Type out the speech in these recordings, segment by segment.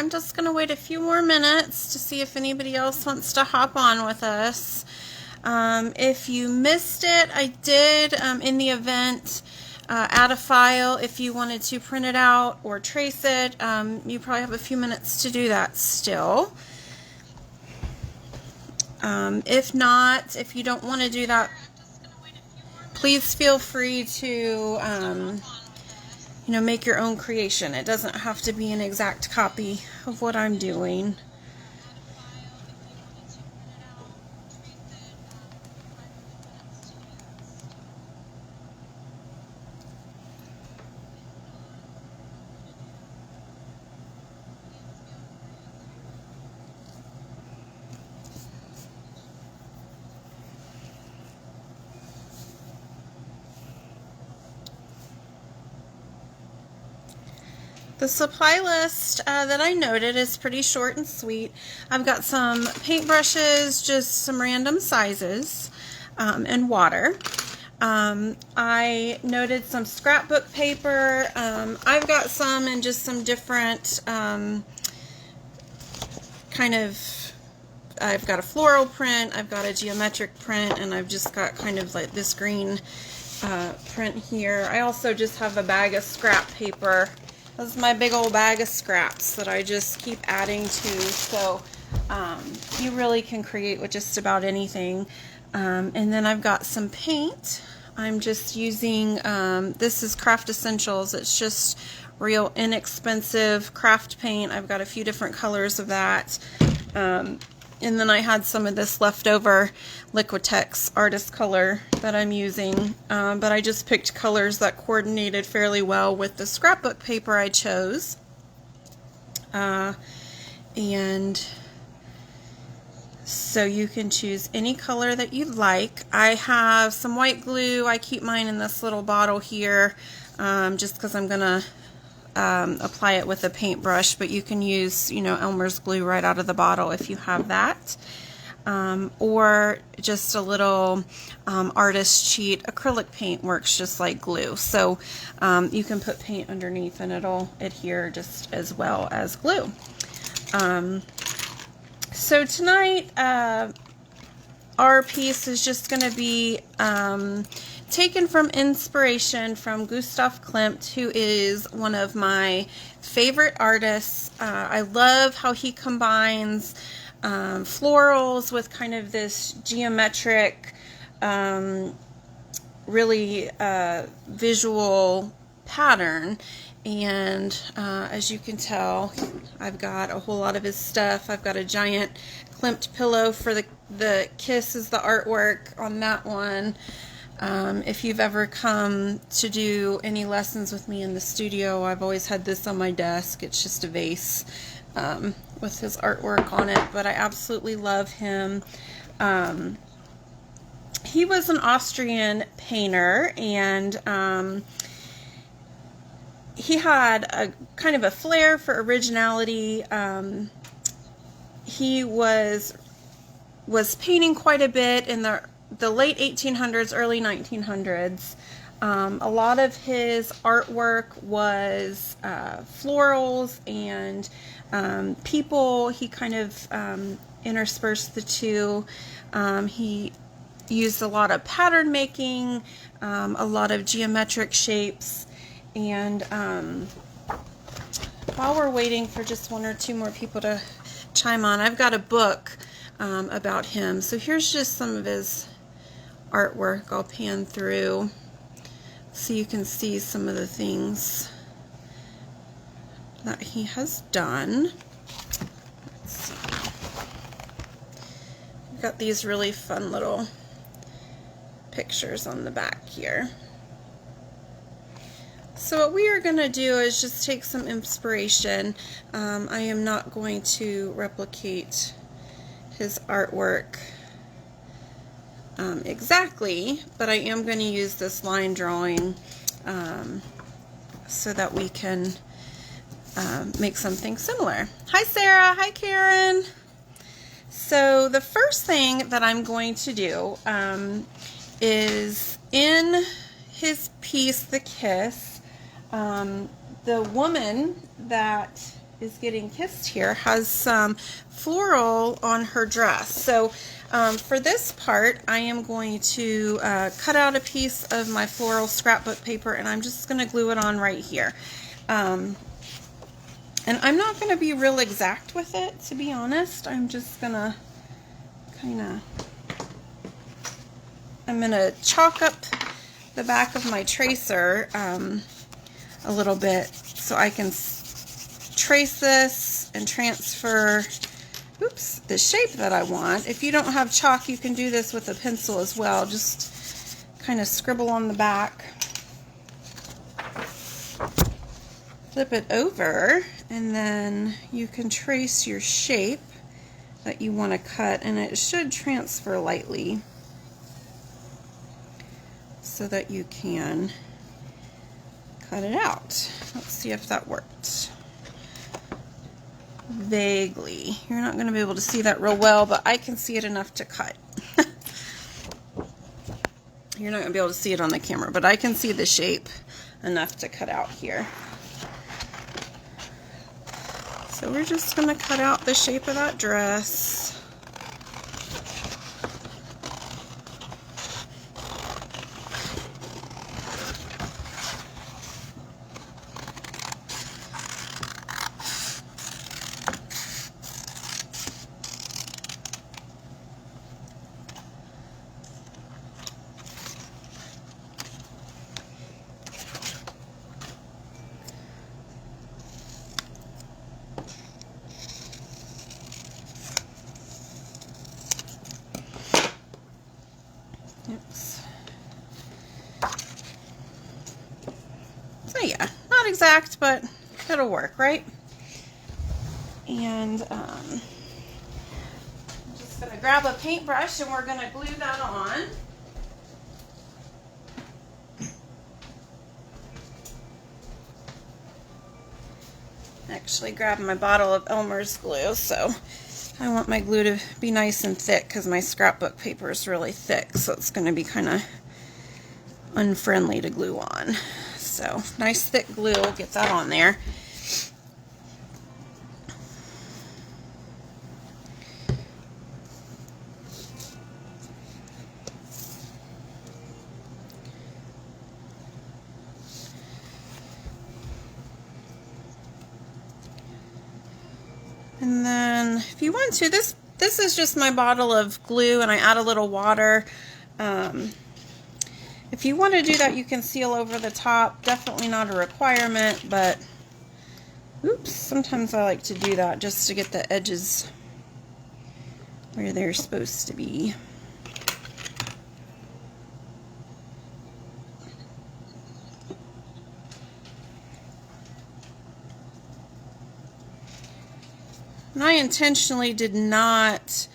I'm just going to wait a few more minutes to see if anybody else wants to hop on with us. If you missed it, I did in the event add a file if you wanted to print it out or trace it. You probably have a few minutes to do that still. If not, if you don't want to do that, please feel free to make your own creation. It doesn't have to be an exact copy of what I'm doing. The supply list that I noted is pretty short and sweet. I've got some paintbrushes, just some random sizes, and water. I noted some scrapbook paper. I've got some in just some different I've got a floral print, I've got a geometric print, and I've just got kind of like this green print here. I also just have a bag of scrap paper. This is my big old bag of scraps that I just keep adding to, so you really can create with just about anything. And then I've got some paint. I'm just using, this is Craft Essentials. It's just real inexpensive craft paint. I've got a few different colors of that. And then I had some of this leftover Liquitex artist color that I'm using, but I just picked colors that coordinated fairly well with the scrapbook paper I chose. And so you can choose any color that you'd like. I have some white glue. I keep mine in this little bottle here, just because I'm gonna apply it with a paintbrush, but you can use, Elmer's glue right out of the bottle if you have that, or just a little artist cheat acrylic paint works just like glue, so you can put paint underneath and it'll adhere just as well as glue. So tonight our piece is just going to be taken from inspiration from Gustav Klimt, who is one of my favorite artists. I love how he combines florals with kind of this geometric, really visual pattern. And as you can tell, I've got a whole lot of his stuff. I've got a giant Klimt pillow for the kiss is the artwork on that one. If you've ever come to do any lessons with me in the studio, I've always had this on my desk. It's just a vase with his artwork on it, but I absolutely love him. He was an Austrian painter, and he had a kind of a flair for originality. He was painting quite a bit in the late 1800s, early 1900s. A lot of his artwork was florals and people. He kind of interspersed the two. He used a lot of pattern making, a lot of geometric shapes, and while we're waiting for just one or two more people to chime on, I've got a book about him. So here's just some of his artwork. I'll pan through so you can see some of the things that he has done. Let's see. We've got these really fun little pictures on the back here. So what we are going to do is just take some inspiration. I am not going to replicate his artwork exactly, but I am going to use this line drawing so that we can make something similar. Hi Sarah, hi Karen. So the first thing that I'm going to do is in his piece, The Kiss, the woman that is getting kissed here has some floral on her dress. So for this part, I am going to cut out a piece of my floral scrapbook paper, and I'm just going to glue it on right here. And I'm not going to be real exact with it, to be honest. I'm just going to I'm going to chalk up the back of my tracer a little bit so I can trace this and transfer, oops, the shape that I want. If you don't have chalk, you can do this with a pencil as well. Just kind of scribble on the back, flip it over, and then you can trace your shape that you want to cut, and it should transfer lightly so that you can cut it out. Let's see if that worked. Vaguely. You're not going to be able to see that real well, but I can see it enough to cut. You're not going to be able to see it on the camera, but I can see the shape enough to cut out here. So we're just going to cut out the shape of that dress. So yeah, not exact, but it'll work, right? And I'm just going to grab a paintbrush and we're going to glue that on. Actually grabbed my bottle of Elmer's glue, so I want my glue to be nice and thick because my scrapbook paper is really thick, so it's going to be kind of unfriendly to glue on. So nice thick glue, get that on there. And then if you want to, this is just my bottle of glue, and I add a little water. If you want to do that, you can seal over the top. Definitely not a requirement, but oops, sometimes I like to do that just to get the edges where they're supposed to be. And I intentionally did not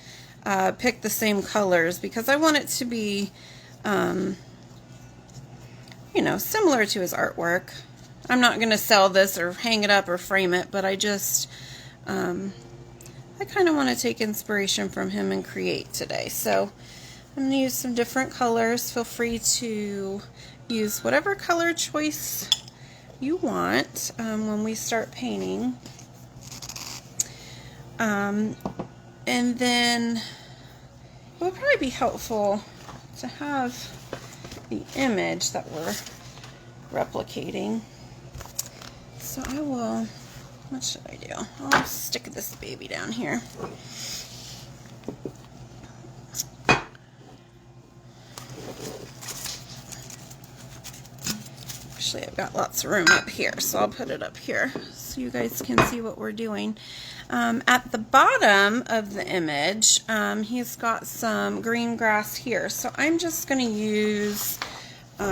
pick the same colors because I want it to be you know, similar to his artwork. I'm not going to sell this or hang it up or frame it, but I just, I kind of want to take inspiration from him and create today. So I'm going to use some different colors. Feel free to use whatever color choice you want when we start painting. And then it would probably be helpful to have the image that we're replicating. So I will, what should I do? I'll stick this baby down here. Actually, I've got lots of room up here, so I'll put it up here so you guys can see what we're doing. At the bottom of the image, he's got some green grass here. So I'm just going to use, you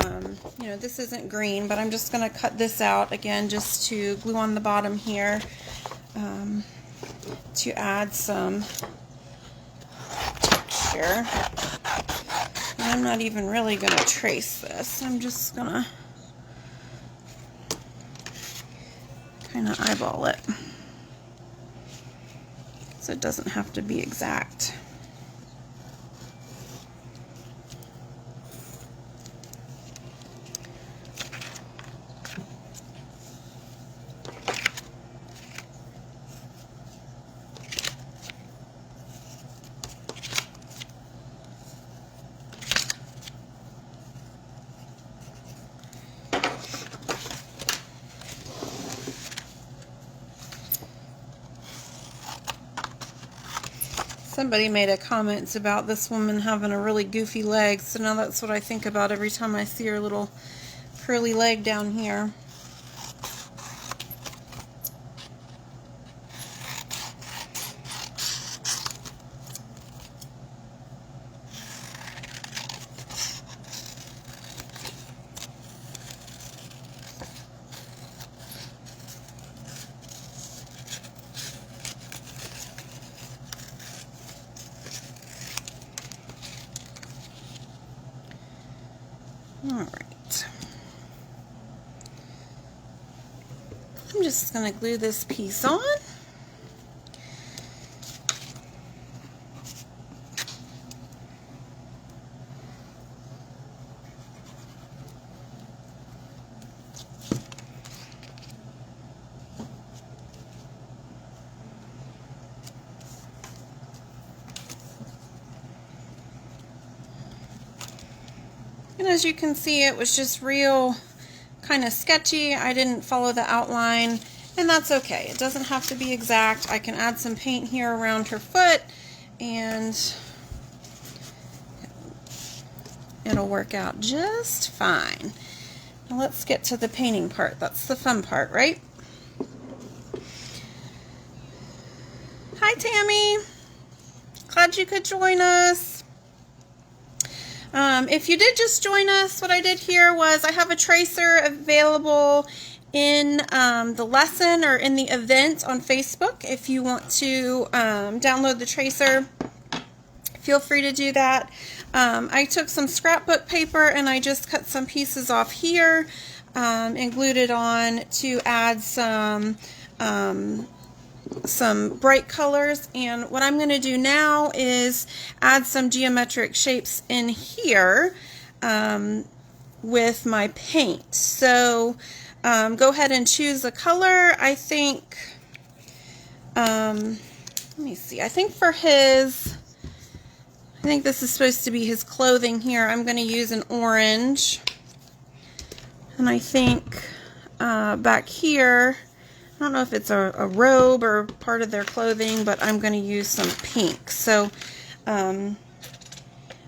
know, this isn't green, but I'm just going to cut this out again just to glue on the bottom here to add some texture. And I'm not even really going to trace this. I'm just going to kind of eyeball it. So it doesn't have to be exact. Somebody made a comment about this woman having a really goofy leg, so now that's what I think about every time I see her little curly leg down here. All right. I'm just going to glue this piece on. And as you can see, it was just real kind of sketchy. I didn't follow the outline, and that's okay. It doesn't have to be exact. I can add some paint here around her foot, and it'll work out just fine. Now let's get to the painting part. That's the fun part, right? Hi, Tammy. Glad you could join us. If you did just join us, what I did here was I have a tracer available in the lesson or in the event on Facebook. If you want to download the tracer, feel free to do that. I took some scrapbook paper and I just cut some pieces off here and glued it on to add some bright colors. And what I'm going to do now is add some geometric shapes in here with my paint. So go ahead and choose a color. I think, let me see, I think for his, I think this is supposed to be his clothing here. I'm going to use an orange. And I think back here, I don't know if it's a robe or part of their clothing, but I'm going to use some pink. So I'm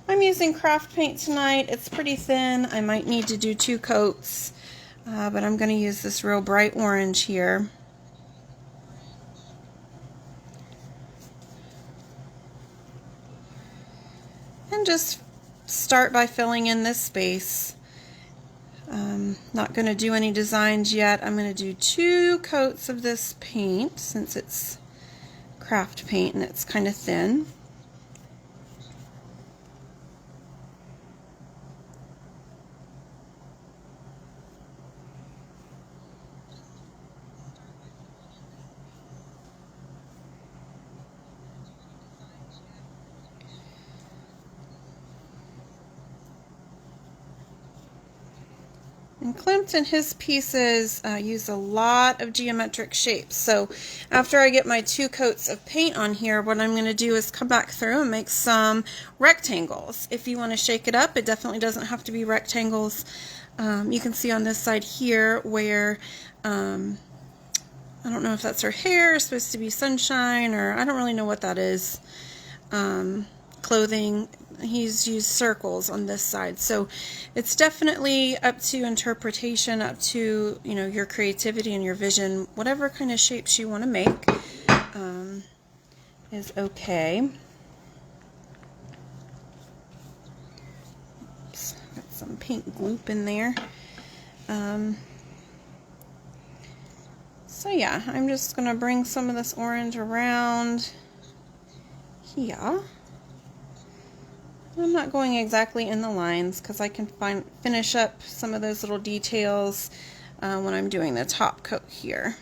using craft paint tonight. It's pretty thin. I might need to do 2 coats, but I'm going to use this real bright orange here. And just start by filling in this space. Not going to do any designs yet. I'm going to do 2 coats of this paint since it's craft paint and it's kind of thin. And Klimt and his pieces use a lot of geometric shapes. So after I get my 2 coats of paint on here, what I'm going to do is come back through and make some rectangles. If you want to shake it up, it definitely doesn't have to be rectangles. You can see on this side here where, I don't know if that's her hair, it's supposed to be sunshine, or I don't really know what that is. Clothing. He's used circles on this side, so it's definitely up to interpretation, up to, you know, your creativity and your vision. Whatever kind of shapes you want to make is okay. Oops, got some pink gloop in there. So yeah, I'm just gonna bring some of this orange around here. I'm not going exactly in the lines because I can finish up some of those little details when I'm doing the top coat here.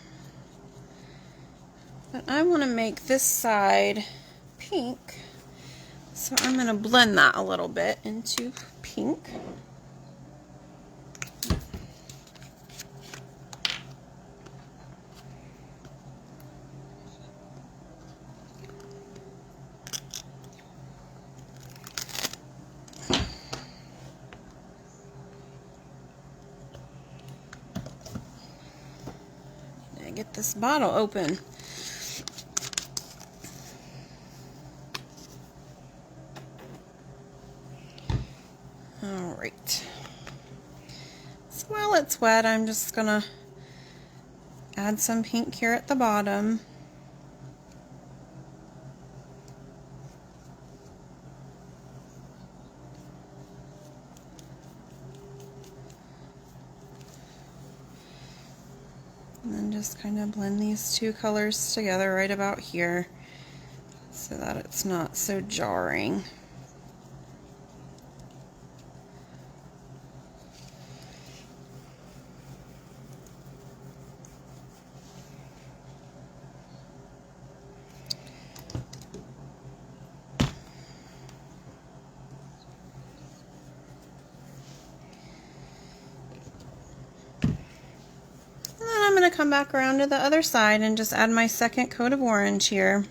But I want to make this side pink, so I'm going to blend that a little bit into pink. Get this bottle open. All right. So while it's wet, I'm just gonna add some pink here at the bottom. And then just kind of blend these two colors together right about here so that it's not so jarring. I'm going to come back around to the other side and just add my second coat of orange here.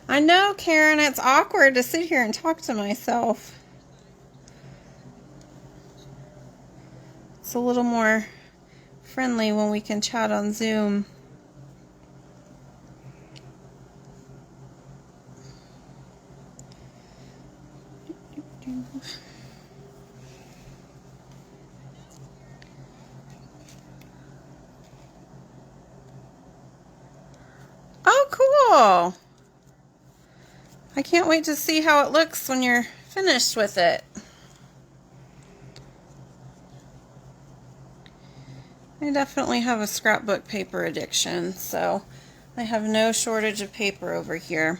I know, Karen, it's awkward to sit here and talk to myself. It's a little more friendly when we can chat on Zoom. Oh, cool! I can't wait to see how it looks when you're finished with it. I definitely have a scrapbook paper addiction, so I have no shortage of paper over here.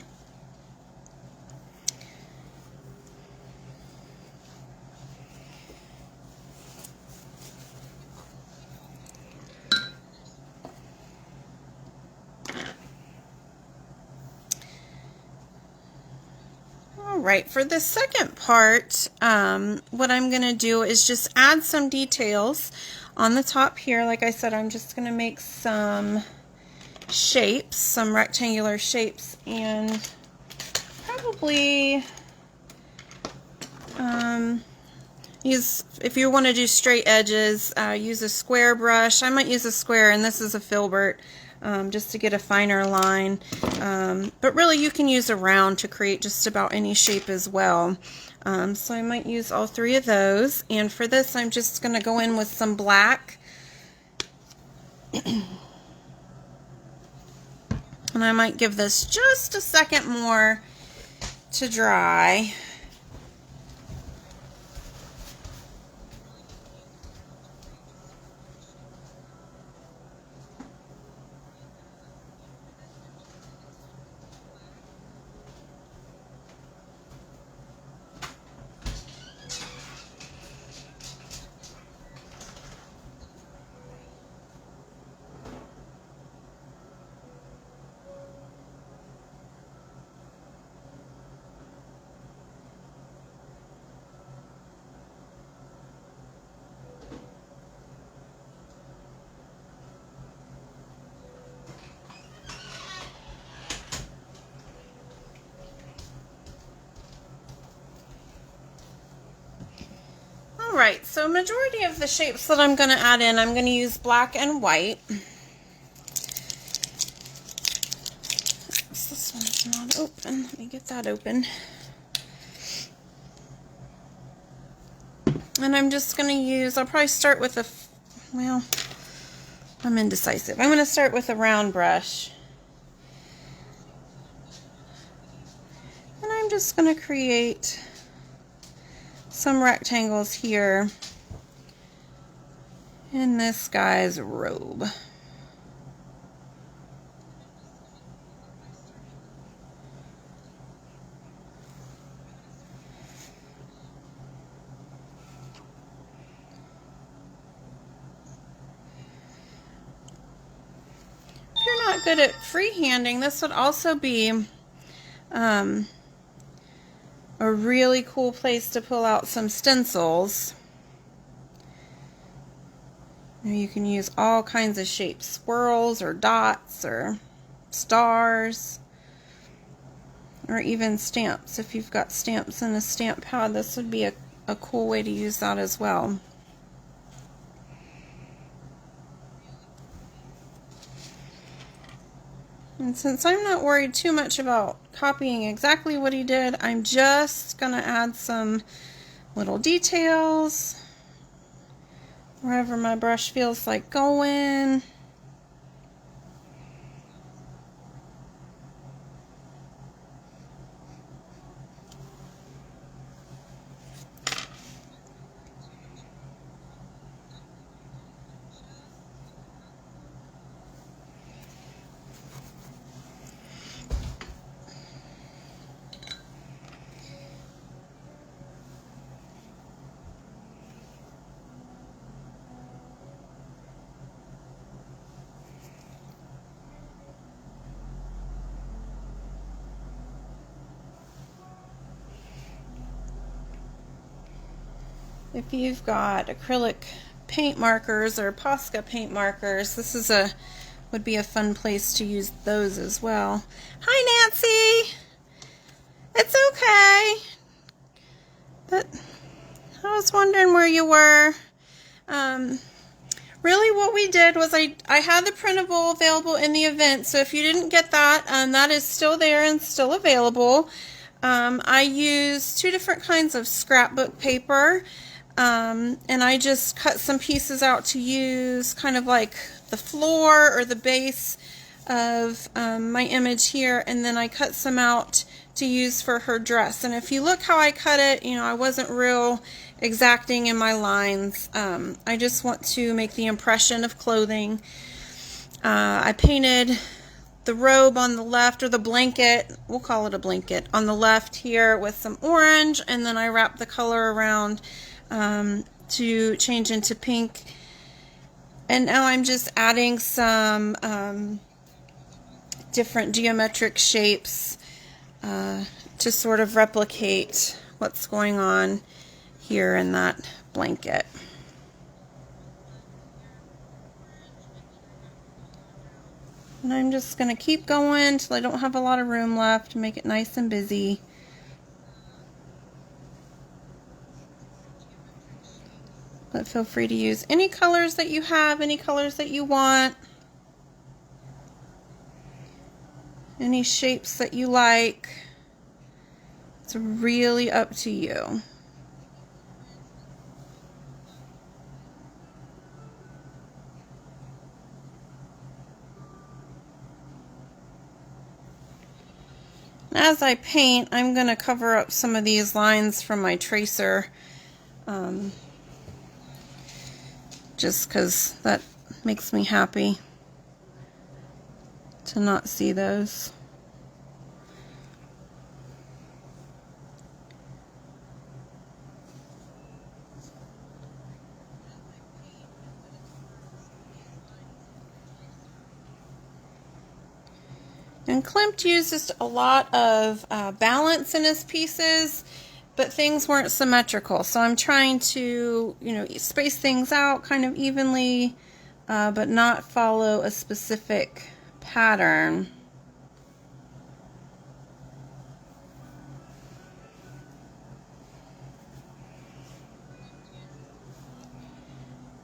Alright, for the second part, what I'm going to do is just add some details on the top here. Like I said, I'm just going to make some shapes, some rectangular shapes, and probably if you want to do straight edges, use a square brush. I might use a square, and this is a filbert, just to get a finer line. But really you can use a round to create just about any shape as well. So I might use all three of those. And for this, I'm just going to go in with some black. And I might give this just a second more to dry. Alright, so majority of the shapes that I'm going to add in, I'm going to use black and white. This one's not open. Let me get that open. And I'm just going to use, I'll probably start with well, I'm indecisive. I'm going to start with a round brush. And I'm just going to create some rectangles here in this guy's robe. If you're not good at freehanding, this would also be a really cool place to pull out some stencils. You can use all kinds of shapes, swirls or dots or stars, or even stamps. If you've got stamps in a stamp pad, this would be a a cool way to use that as well. And since I'm not worried too much about copying exactly what he did, I'm just going to add some little details wherever my brush feels like going. If you've got acrylic paint markers or Posca paint markers, this is would be a fun place to use those as well. Hi, Nancy! It's okay. But I was wondering where you were. Really what we did was I had the printable available in the event, so if you didn't get that, that is still there and still available. I used 2 different kinds of scrapbook paper. And I just cut some pieces out to use kind of like the floor or the base of my image here, and then I cut some out to use for her dress. And if you look how I cut it, you know, I wasn't real exacting in my lines. I just want to make the impression of clothing. I painted the robe on the left, or the blanket, we'll call it a blanket, on the left here with some orange, and then I wrapped the color around to change into pink. And now I'm just adding some different geometric shapes to sort of replicate what's going on here in that blanket. And I'm just going to keep going till I don't have a lot of room left, make it nice and busy. But feel free to use any colors that you have, any colors that you want, any shapes that you like. It's really up to you. As I paint, I'm going to cover up some of these lines from my tracer. Just because that makes me happy to not see those. And Klimt uses a lot of balance in his pieces, but things weren't symmetrical. So I'm trying to, you know, space things out kind of evenly, but not follow a specific pattern.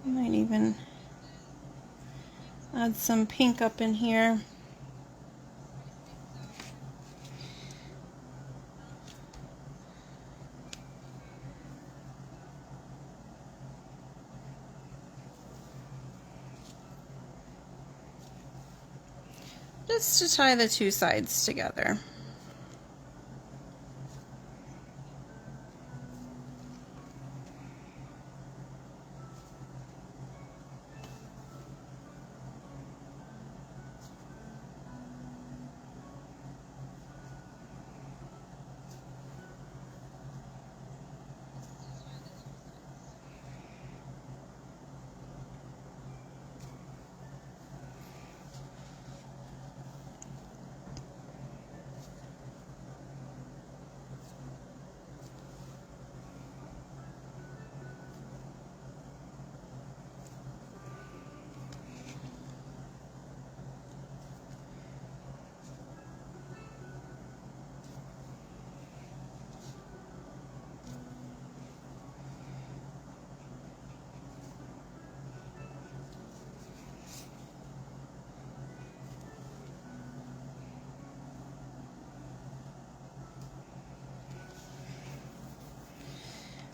I might even add some pink up in here. Just to tie the 2 sides together.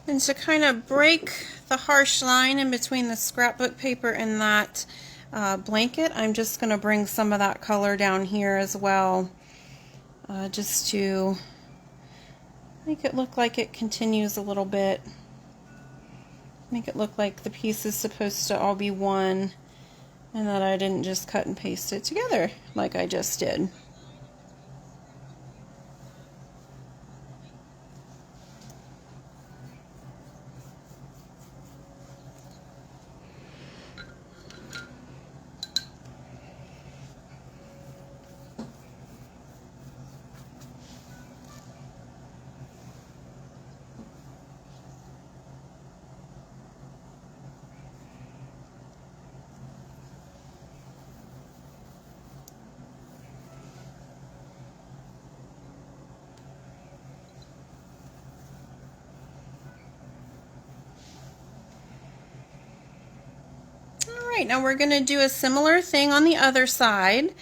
And to kind of break the harsh line in between the scrapbook paper and that blanket, I'm just going to bring some of that color down here as well, just to make it look like it continues a little bit. Make it look like the piece is supposed to all be one, and that I didn't just cut and paste it together like I just did. Alright, now we're going to do a similar thing on the other side,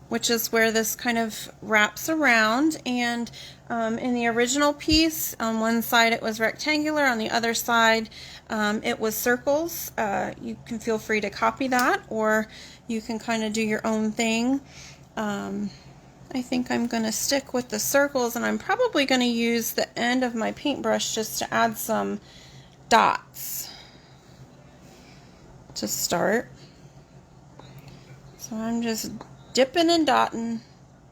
which is where this kind of wraps around. And in the original piece, on one side it was rectangular, on the other side it was circles. You can feel free to copy that, or you can kind of do your own thing. I think I'm going to stick with the circles, and I'm probably going to use the end of my paintbrush just to add some dots to start. So I'm just dipping and dotting,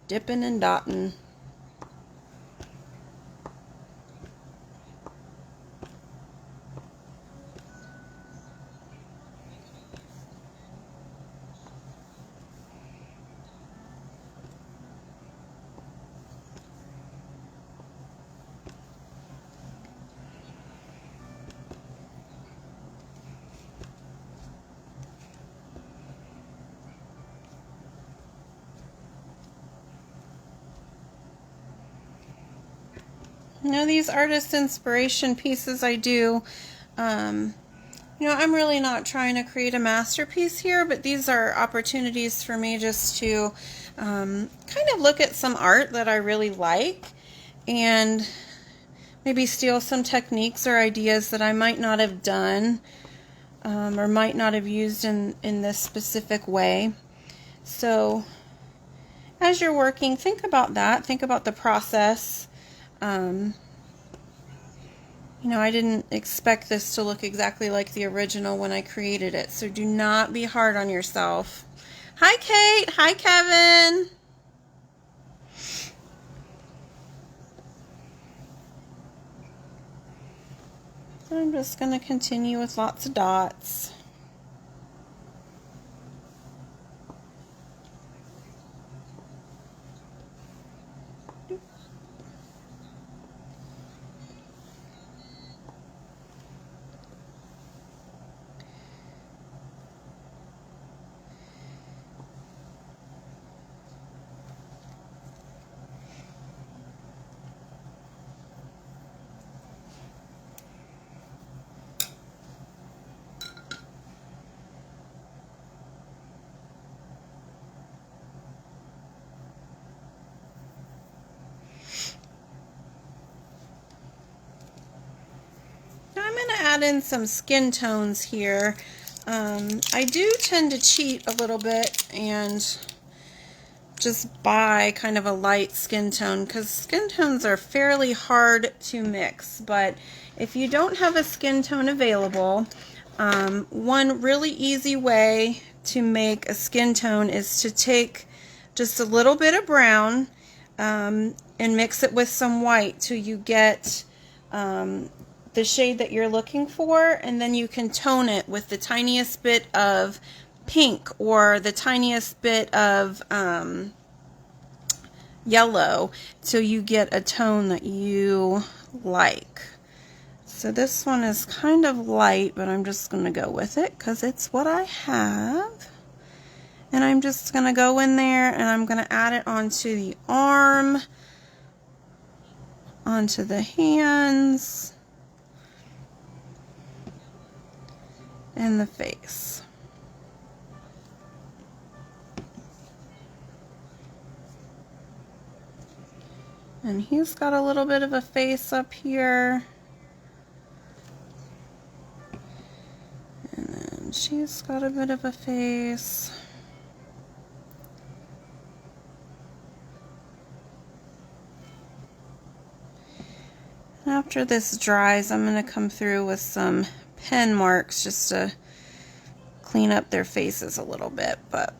dipping and dotting. Now these artist inspiration pieces I do, you know, I'm really not trying to create a masterpiece here, but these are opportunities for me just to kind of look at some art that I really like and maybe steal some techniques or ideas that I might not have done or might not have used in this specific way. So as you're working, think about that. Think about the process. You know, I didn't expect this to look exactly like the original when I created it, so do not be hard on yourself. Hi, Kate. Hi, Kevin. So I'm just going to continue with lots of dots. I'm going to add in some skin tones here. I do tend to cheat a little bit and just buy kind of a light skin tone because skin tones are fairly hard to mix. But if you don't have a skin tone available, one really easy way to make a skin tone is to take just a little bit of brown and mix it with some white till you get the shade that you're looking for, and then you can tone it with the tiniest bit of pink or the tiniest bit of yellow till you get a tone that you like. So this one is kind of light, but I'm just going to go with it because it's what I have. And I'm just going to go in there and I'm going to add it onto the arm, onto the hands, and the face. And he's got a little bit of a face up here. And then she's got a bit of a face. After this dries, I'm going to come through with some pen marks just to clean up their faces a little bit, but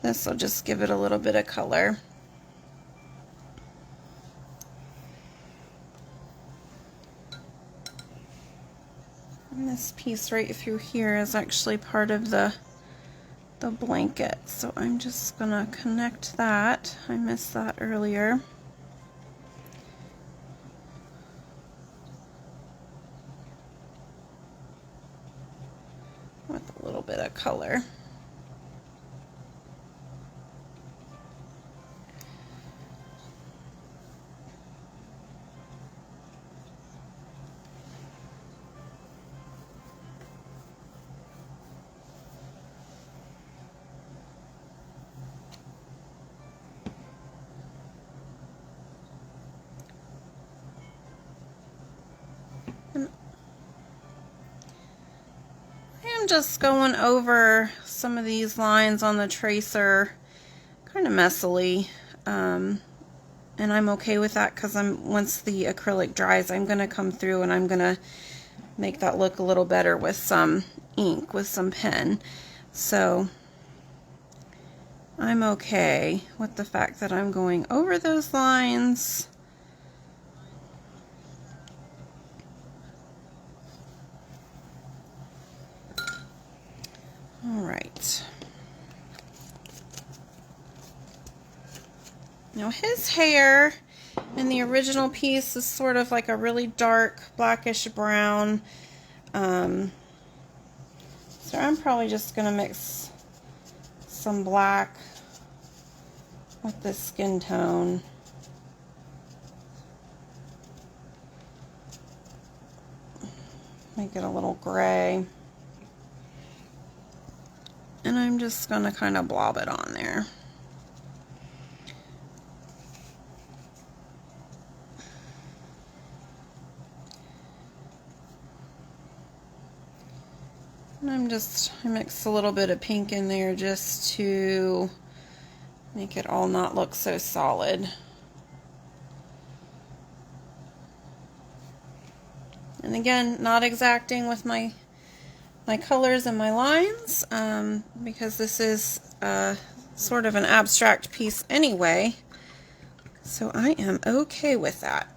this will just give it a little bit of color. And this piece right through here is actually part of the blanket, so I'm just gonna connect that. I missed that earlier. With a little bit of color. I'm just going over some of these lines on the tracer kind of messily, and I'm okay with that because once the acrylic dries, I'm going to come through and I'm going to make that look a little better with some ink, with some pen. So I'm okay with the fact that I'm going over those lines. All right. Now his hair in the original piece is sort of like a really dark blackish brown. So I'm probably just going to mix some black with this skin tone. Make it a little gray. And I'm just going to kind of blob it on there. And I mix a little bit of pink in there just to make it all not look so solid. And again, not exacting with my colors and my lines, because this is sort of an abstract piece anyway, so I am okay with that.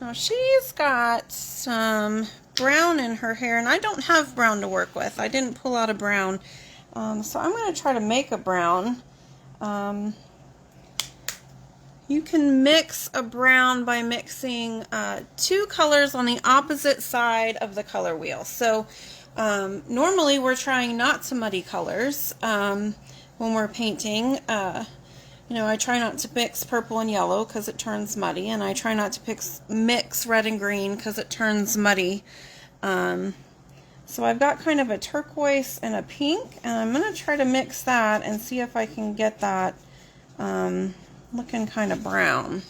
Now she's got some brown in her hair, and I don't have brown to work with. I didn't pull out a brown. So I'm going to try to make a brown. You can mix a brown by mixing two colors on the opposite side of the color wheel. So normally we're trying not to muddy colors when we're painting. You know, I try not to mix purple and yellow because it turns muddy, and I try not to mix red and green because it turns muddy. So I've got kind of a turquoise and a pink, and I'm going to try to mix that and see if I can get that looking kind of brown,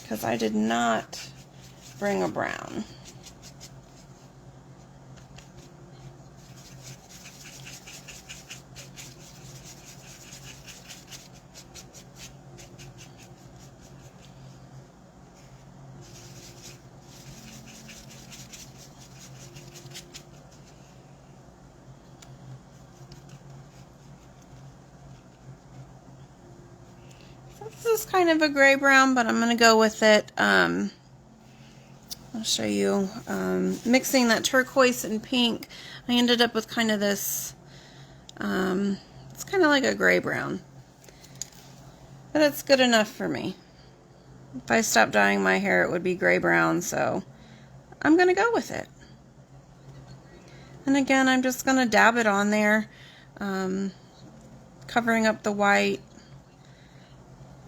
because I did not bring a brown. This is kind of a gray brown, but I'm going to go with it. I'll show you. Mixing that turquoise and pink, I ended up with kind of this, it's kind of like a gray brown. But it's good enough for me. If I stopped dyeing my hair, it would be gray brown, so I'm going to go with it. And again, I'm just going to dab it on there. covering up the white,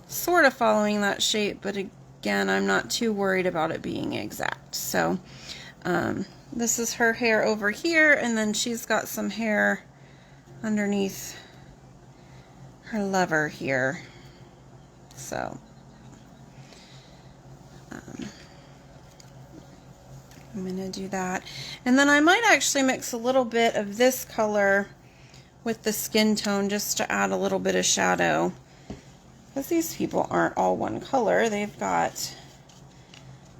sort of following that shape, but again, I'm not too worried about it being exact. So this is her hair over here, and then she's got some hair underneath her lever here. So I'm going to do that. And then I might actually mix a little bit of this color with the skin tone just to add a little bit of shadow. Because these people aren't all one color. They've got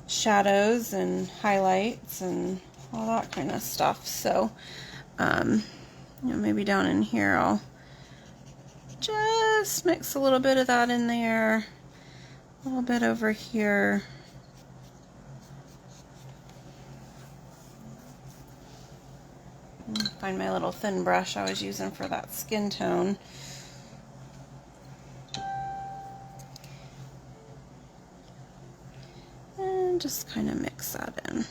shadows and highlights and all that kind of stuff. So, you know, maybe down in here I'll just mix a little bit of that in there. A little bit over here. Find my little thin brush I was using for that skin tone. And just kind of mix that in.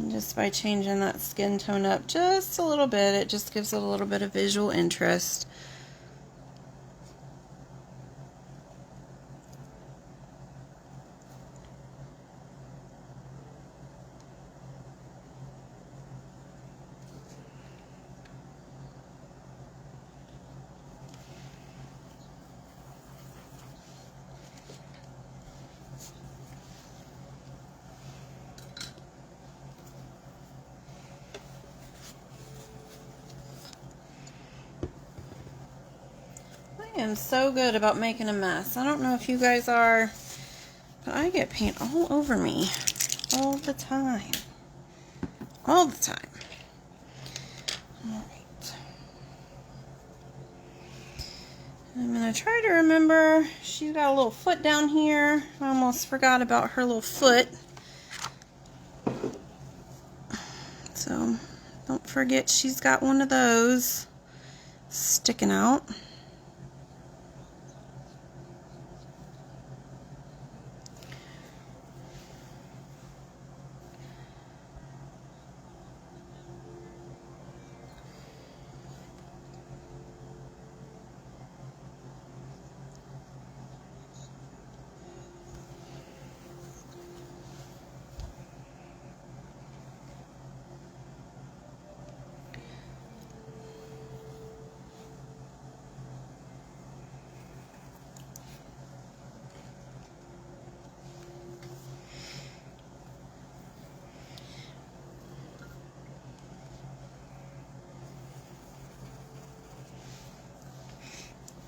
And just by changing that skin tone up just a little bit, it just gives it a little bit of visual interest. I am so good about making a mess. I don't know if you guys are, but I get paint all over me all the time. All the time. Alright. I'm going to try to remember, she's got a little foot down here. I almost forgot about her little foot. So, don't forget she's got one of those sticking out.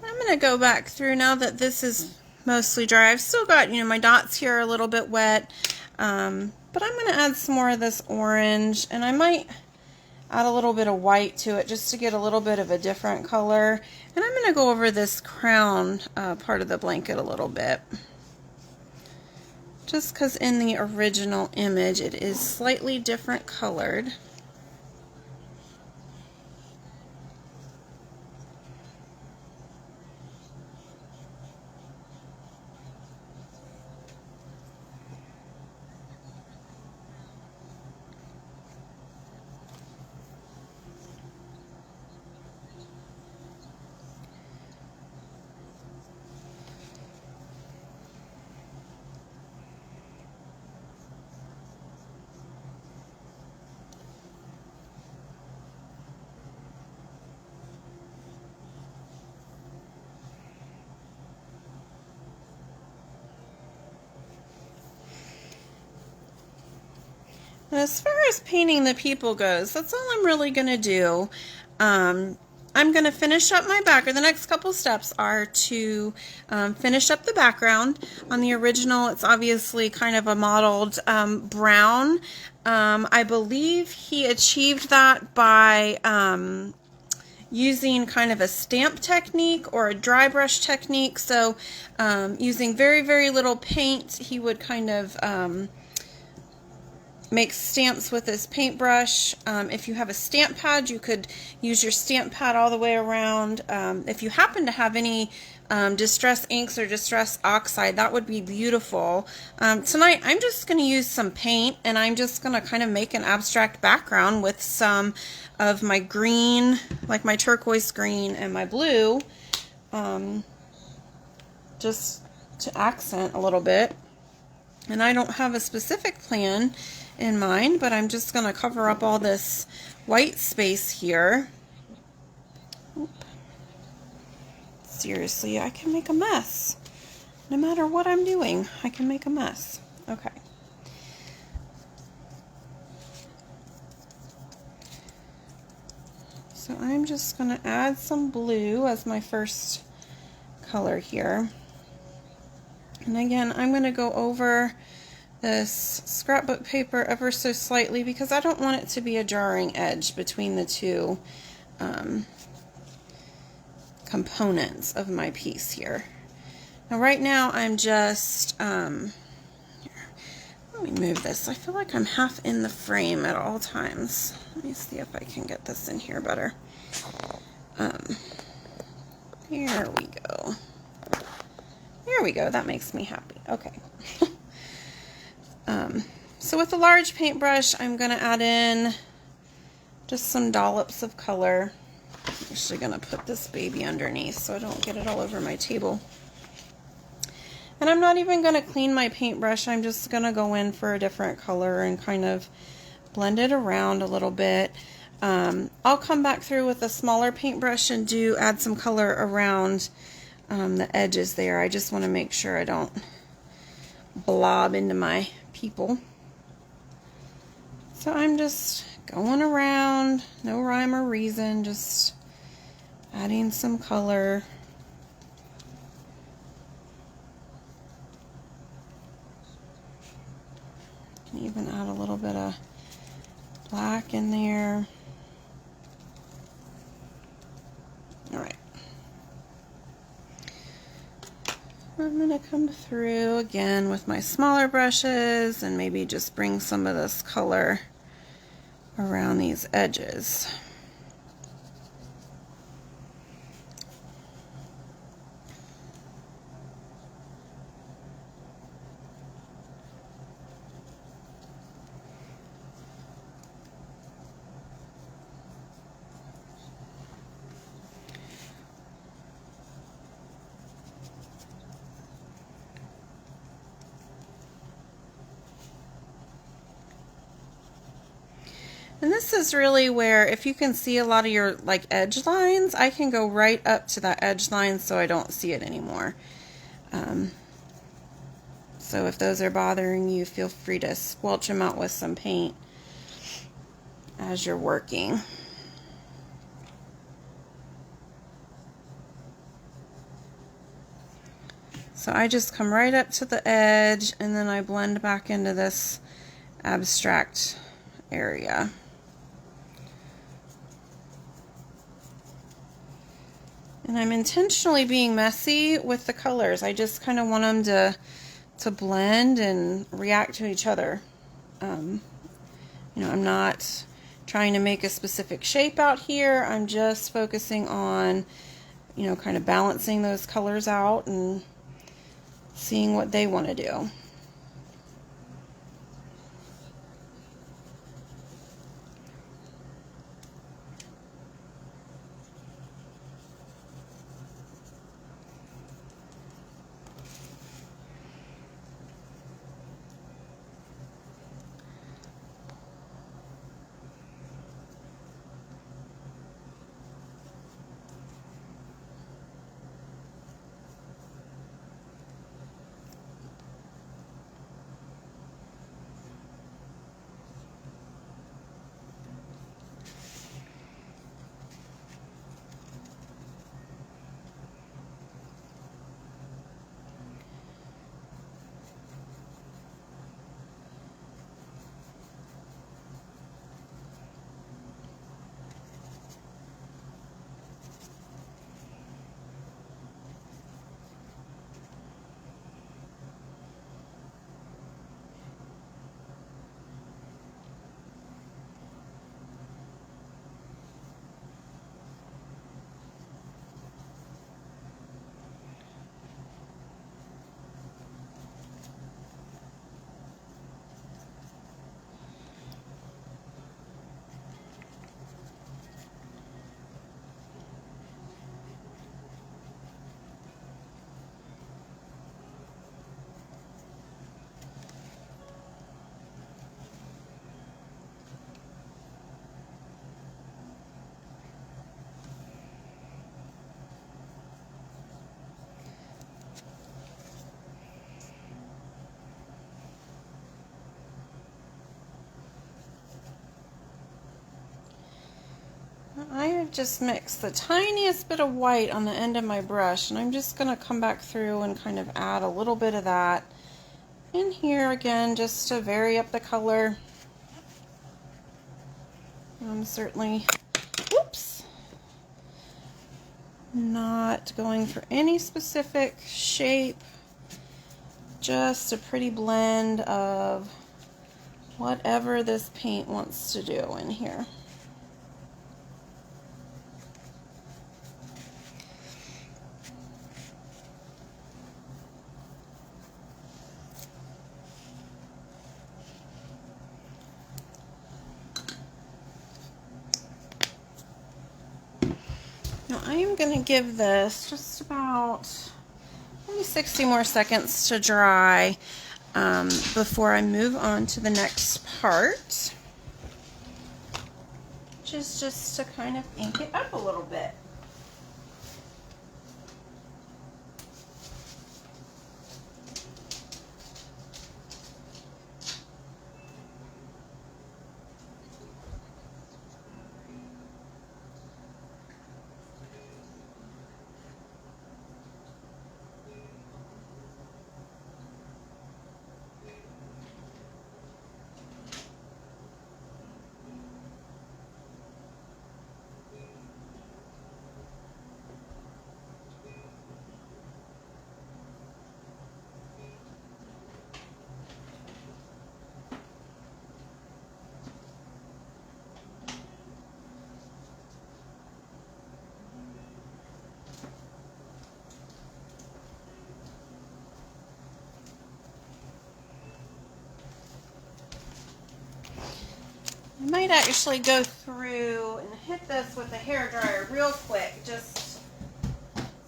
I'm going to go back through now that this is mostly dry. I've still got, you know, my dots here are a little bit wet, but I'm going to add some more of this orange, and I might add a little bit of white to it just to get a little bit of a different color. And I'm going to go over this crown part of the blanket a little bit. Just because in the original image it is slightly different colored. As far as painting the people goes, that's all I'm really going to do. I'm going to finish up my background. The next couple steps are to finish up the background. On the original, it's obviously kind of a mottled brown. I believe he achieved that by using kind of a stamp technique or a dry brush technique. So using very, very little paint, he would kind of make stamps with his paintbrush. If you have a stamp pad, you could use your stamp pad all the way around. If you happen to have any Distress inks or Distress oxide, that would be beautiful. Tonight I'm just going to use some paint, and I'm just going to kind of make an abstract background with some of my green, like my turquoise green and my blue, just to accent a little bit. And I don't have a specific plan in mind, but I'm just going to cover up all this white space here. Seriously, I can make a mess. No matter what I'm doing, I can make a mess. Okay. So I'm just going to add some blue as my first color here. And again, I'm going to go over this scrapbook paper ever so slightly because I don't want it to be a jarring edge between the two components of my piece here. Now right now I'm just, here, let me move this. I feel like I'm half in the frame at all times. Let me see if I can get this in here better. Here we go. There we go. That makes me happy. Okay. So with a large paintbrush, I'm going to add in just some dollops of color. I'm actually going to put this baby underneath so I don't get it all over my table. And I'm not even going to clean my paintbrush. I'm just going to go in for a different color and kind of blend it around a little bit. I'll come back through with a smaller paintbrush and add some color around the edges there. I just want to make sure I don't blob into my people. So I'm just going around, no rhyme or reason, just adding some color. Can even add a little bit of black in there. All right. I'm going to come through again with my smaller brushes and maybe just bring some of this color around these edges. And this is really where, if you can see a lot of your like edge lines, I can go right up to that edge line so I don't see it anymore. So if those are bothering you, feel free to squelch them out with some paint as you're working. So I just come right up to the edge and then I blend back into this abstract area. And I'm intentionally being messy with the colors. I just kind of want them to blend and react to each other. You know, I'm not trying to make a specific shape out here. I'm just focusing on, you know, kind of balancing those colors out and seeing what they want to do. just mixed the tiniest bit of white on the end of my brush, and I'm just going to come back through and kind of add a little bit of that in here again, just to vary up the color. I'm certainly, oops, not going for any specific shape, just a pretty blend of whatever this paint wants to do in here. Now I am going to give this just about maybe 60 more seconds to dry before I move on to the next part, which is just to kind of ink it up a little bit. I might actually go through and hit this with a hairdryer real quick, just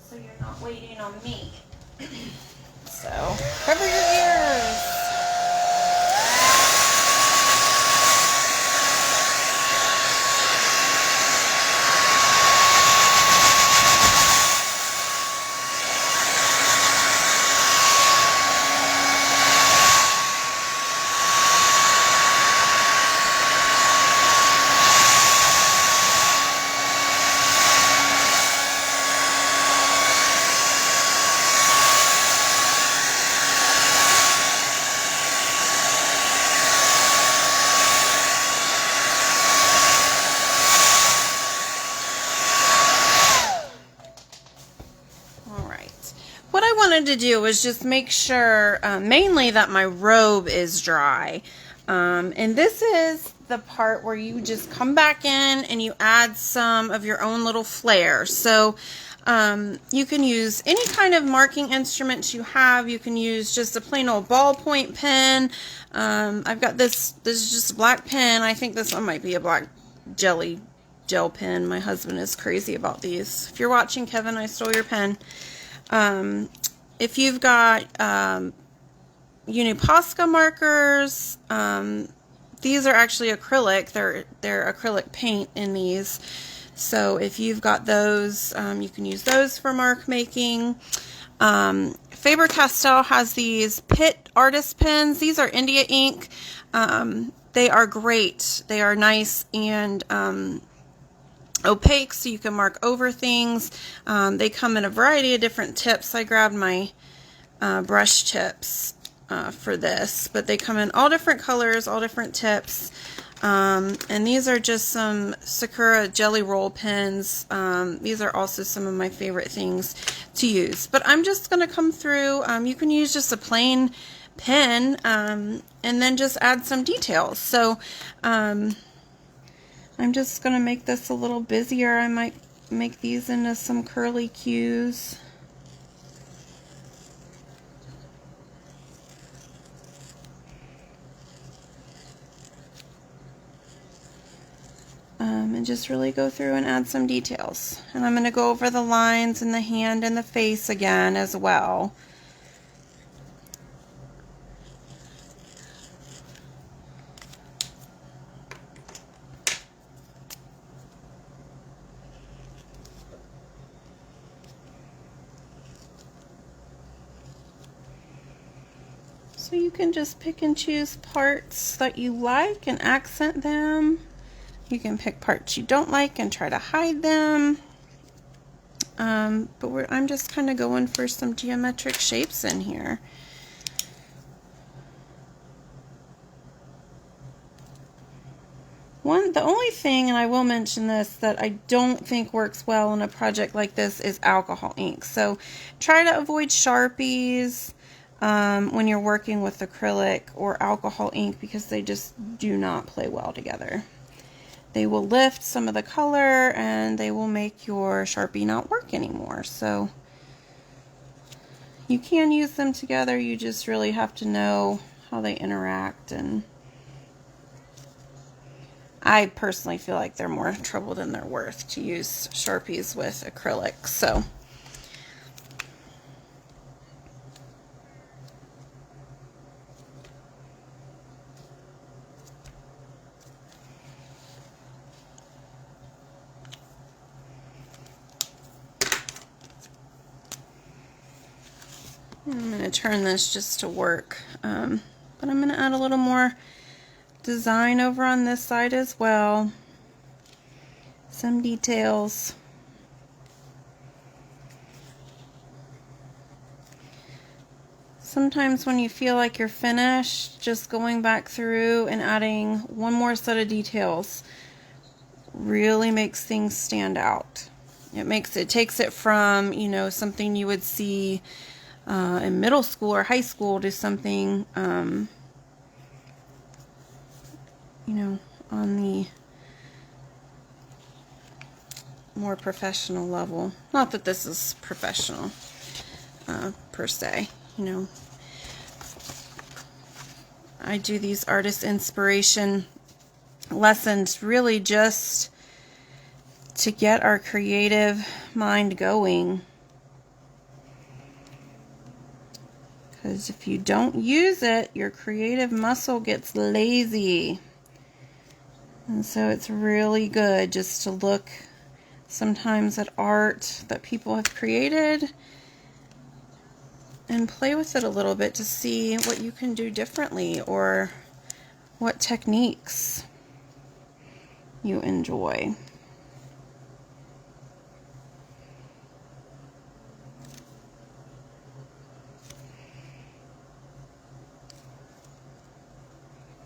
so you're not waiting on me. So, cover your ears. To do was just make sure mainly that my robe is dry, and this is the part where you just come back in and you add some of your own little flair. So you can use any kind of marking instruments you have. You can use just a plain old ballpoint pen. I've got this is just a black pen. I think this one might be a black gel pen. My husband is crazy about these. If you're watching, Kevin, I stole your pen. If you've got Uniposca markers, these are actually acrylic. They're acrylic paint in these. So if you've got those, you can use those for mark making. Faber-Castell has these Pitt artist pens. These are India ink. They are great. They are nice and opaque, so you can mark over things. They come in a variety of different tips. I grabbed my brush tips for this, but they come in all different colors, all different tips. And these are just some Sakura Jelly Roll pens. These are also some of my favorite things to use. But I'm just going to come through. You can use just a plain pen and then just add some details. So I'm just going to make this a little busier. I might make these into some curly cues. And just really go through and add some details. And I'm going to go over the lines in the hand and the face again as well. So you can just pick and choose parts that you like and accent them. You can pick parts you don't like and try to hide them. But I'm just kind of going for some geometric shapes in here. The only thing, and I will mention this, that I don't think works well in a project like this is alcohol ink. So try to avoid Sharpies when you're working with acrylic or alcohol ink, because they just do not play well together. They will lift some of the color and they will make your Sharpie not work anymore. So you can use them together, you just really have to know how they interact. And I personally feel like they're more trouble than they're worth to use Sharpies with acrylic. So I'm going to turn this just to work, but I'm going to add a little more design over on this side as well. Some details. Sometimes when you feel like you're finished, just going back through and adding one more set of details really makes things stand out. It takes it from, you know, something you would see in middle school or high school to something you know, on the more professional level. Not that this is professional per se, you know. I do these artist inspiration lessons really just to get our creative mind going. Because if you don't use it, your creative muscle gets lazy. And so it's really good just to look sometimes at art that people have created and play with it a little bit to see what you can do differently or what techniques you enjoy.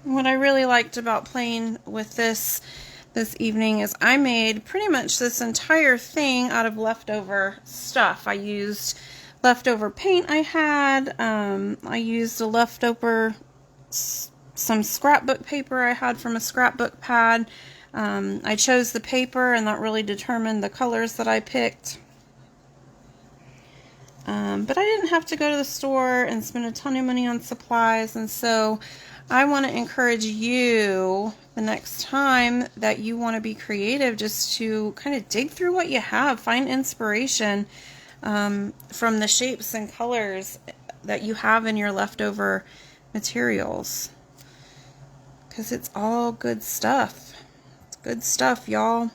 What I really liked about playing with this evening is I made pretty much this entire thing out of leftover stuff. I used leftover paint I had. I used a leftover, some scrapbook paper I had from a scrapbook pad. I chose the paper and that really determined the colors that I picked. But I didn't have to go to the store and spend a ton of money on supplies, and so I want to encourage you the next time that you want to be creative just to kind of dig through what you have, find inspiration from the shapes and colors that you have in your leftover materials, because it's all good stuff. It's good stuff, y'all.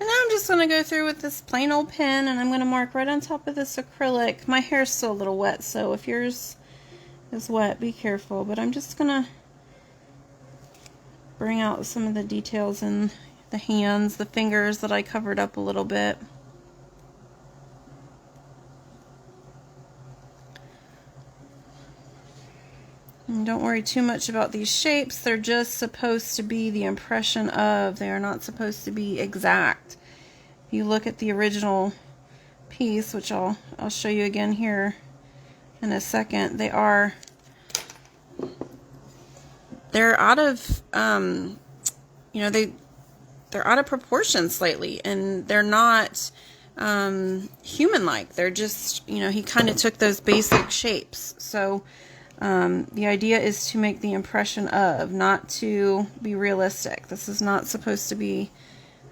I'm just going to go through with this plain old pen and I'm going to mark right on top of this acrylic. My hair's still a little wet, so if yours is wet, be careful. But I'm just going to bring out some of the details in the hands, the fingers that I covered up a little bit. And don't worry too much about these shapes. They're just supposed to be the impression of. They are not supposed to be exact. If you look at the original piece, which I'll show you again here in a second. They're out of, you know, they're out of proportion slightly, and they're not human-like. They're just, you know, he kind of took those basic shapes. So the idea is to make the impression of, not to be realistic. This is not supposed to be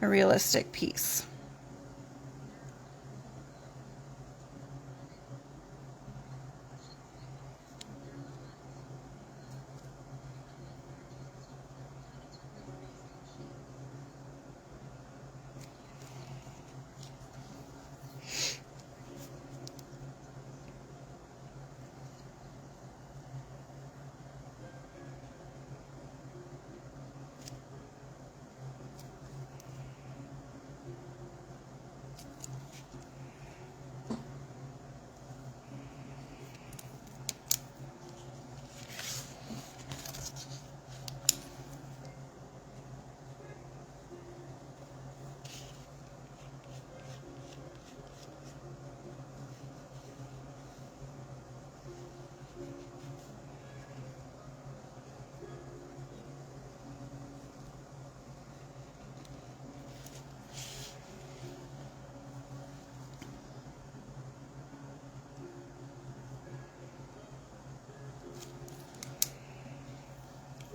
a realistic piece.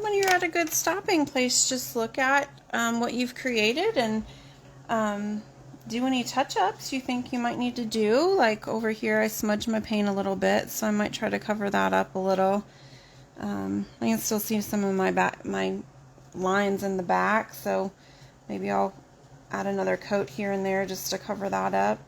When you're at a good stopping place, just look at what you've created and do any touch-ups you think you might need to do. Like over here, I smudged my paint a little bit, so I might try to cover that up a little. I can still see some of my lines in the back, so maybe I'll add another coat here and there just to cover that up.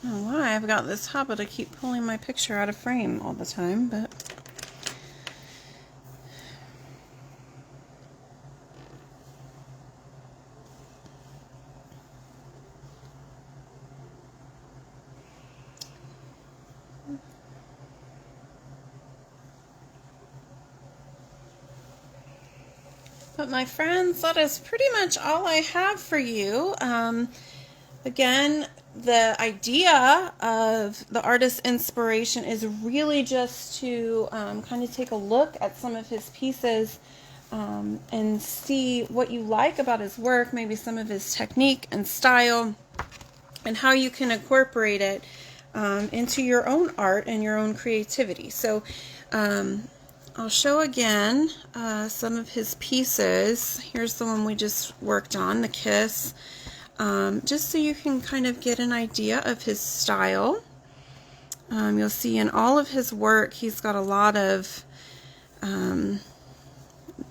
I don't know why I've got this habit of keep pulling my picture out of frame all the time, but my friends, that is pretty much all I have for you. Again, the idea of the artist's inspiration is really just to kind of take a look at some of his pieces and see what you like about his work, maybe some of his technique and style, and how you can incorporate it into your own art and your own creativity. So I'll show again some of his pieces. Here's the one we just worked on, the Kiss. Just so you can kind of get an idea of his style. You'll see in all of his work he's got a lot of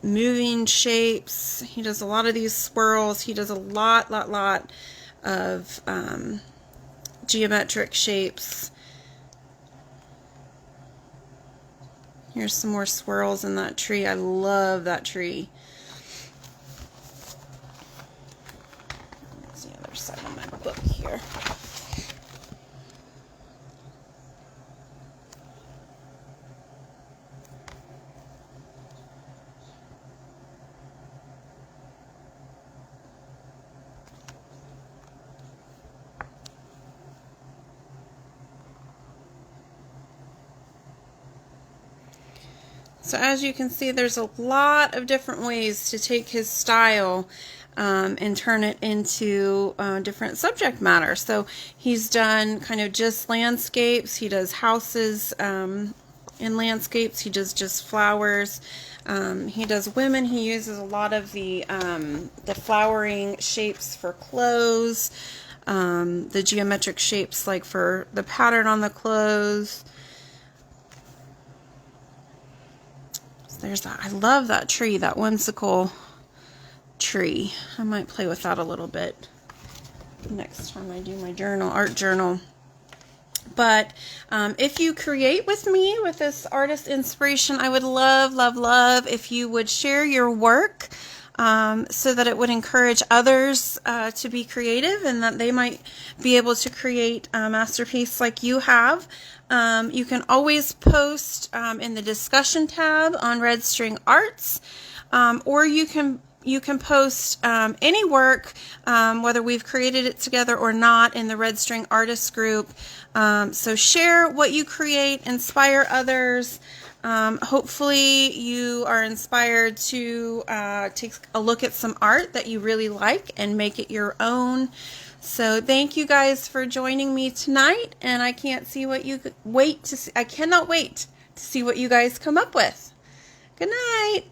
moving shapes. He does a lot of these swirls. He does a lot of geometric shapes. Here's some more swirls in that tree. I love that tree. There's the other side of my book here. So as you can see, there's a lot of different ways to take his style and turn it into different subject matter. So he's done kind of just landscapes. He does houses in landscapes. He does just flowers. He does women. He uses a lot of the flowering shapes for clothes, the geometric shapes like for the pattern on the clothes. There's that. I love that tree, that whimsical tree. I might play with that a little bit next time I do my journal, art journal. But if you create with me with this artist inspiration, I would love if you would share your work so that it would encourage others to be creative and that they might be able to create a masterpiece like you have. You can always post in the discussion tab on Red String Arts, or you can post any work, whether we've created it together or not, in the Red String Artists group. So share what you create, inspire others. Hopefully you are inspired to take a look at some art that you really like and make it your own. So thank you guys for joining me tonight, and I cannot wait to see what you guys come up with. Good night.